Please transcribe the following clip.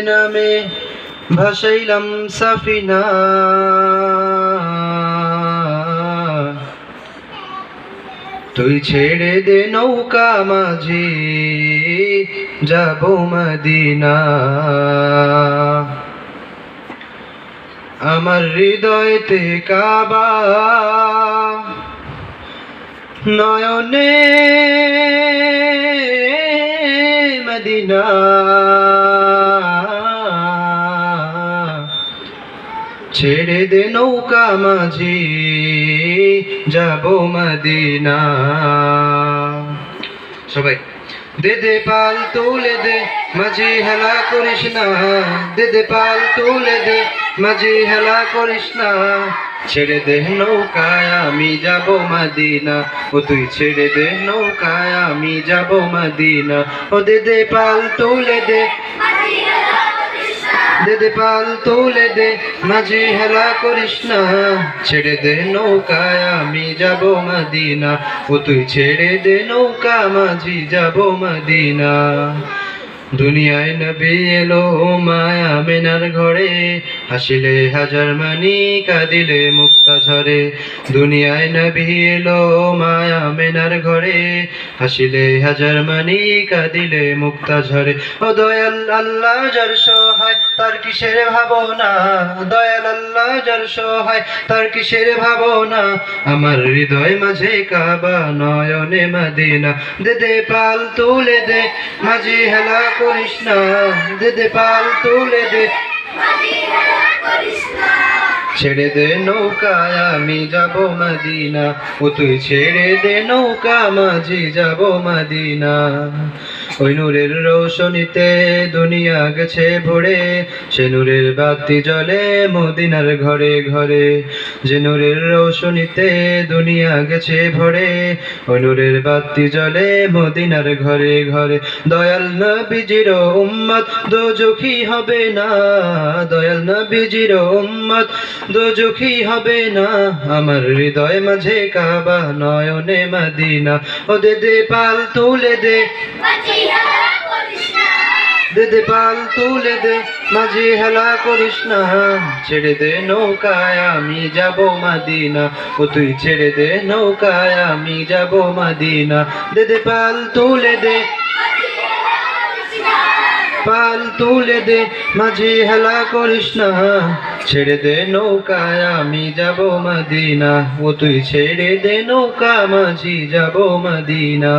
নামে ভাসাইলাম সাফিনা, তুই ছেড়ে দে নৌকা মাঝি যাব মদিনা। আমার হৃদয়তে কাবা, নয়নে মদিনা, ছেড়ে দে নৌকা মাঝি যাব মদিনা। সবাই দে দে পাল তুলে দে মাঝি হেলা করিস না, দে দে পাল তুলে দে মাঝি হেলা করিস না, ছেড়ে দে নৌকায় আমি যাব মদিনা, ও তুই ছেড়ে দে নৌকায় আমি যাব মদিনা। ও দে দে পাল তুলে দে, দে দে পাল তুলে দে মাঝি হেলা করিস না, ছেড়ে দে নৌকায় আমি যাব মদিনা, ও তুই ছেড়ে দে নৌকা মাঝি যাব মদিনা। দুনিয়ায় নবী এলো মায়া মেনার ঘরে, হাসিলে হাজার মানি কাঁদিলে মুক্তা ঝরে। দুনিয়ায় নবী এলো মায়া মেনার ঘরে, হাসিলে হাজার মানি কাঁদিলে মুক্তা ঝরে। ও দয়াল আল্লাহ যার সহায় তার কিসের ভাবনা, দয়াল আল্লাহ যার সহায় তার কিসের ভাবনা, আমার হৃদয় মাঝে কাবা নয়নে মদিনা। দে দে পাল তুলে দে মাঝি হেলা করিস না, দে দে পাল তুলে দে, ছেড়ে দে নৌকায় আমি যাব মদিনা, ও তুই ছেড়ে দে নৌকা মাঝি যাব মদিনা। ওই নূরের রৌশনীতে দুনিয়া গেছে ভরে, সে নূরের বাতি জ্বলে মদিনার ঘরে ঘরে। যে নূরের রৌশনীতে দুনিয়া গেছে ভরে, ওই নূরের বাতি জ্বলে মদিনার ঘরে ঘরে। দয়াল নবীজির উম্মত দোজখী হবে না, দয়াল নবীজির উম্মত দোজখী হবে না, আমার হৃদয় মাঝে কাবা নয়নে মদিনা। ও দে দে পাল তুলে দে, দে দে পাল তুলে দে মাঝি হেলা করিস না, ছেড়ে দে নৌকায় আমি যাব মদিনা, ও তুই ছেড়ে দে নৌকায় আমি যাব মদিনা। দে দে পাল তুলে দে, পাল তুলে দে মাঝি হেলা করিস না, ছেড়ে দে নৌকায় আমি যাব মদিনা, ও তুই ছেড়ে দে নৌকা মাঝি যাব মদিনা।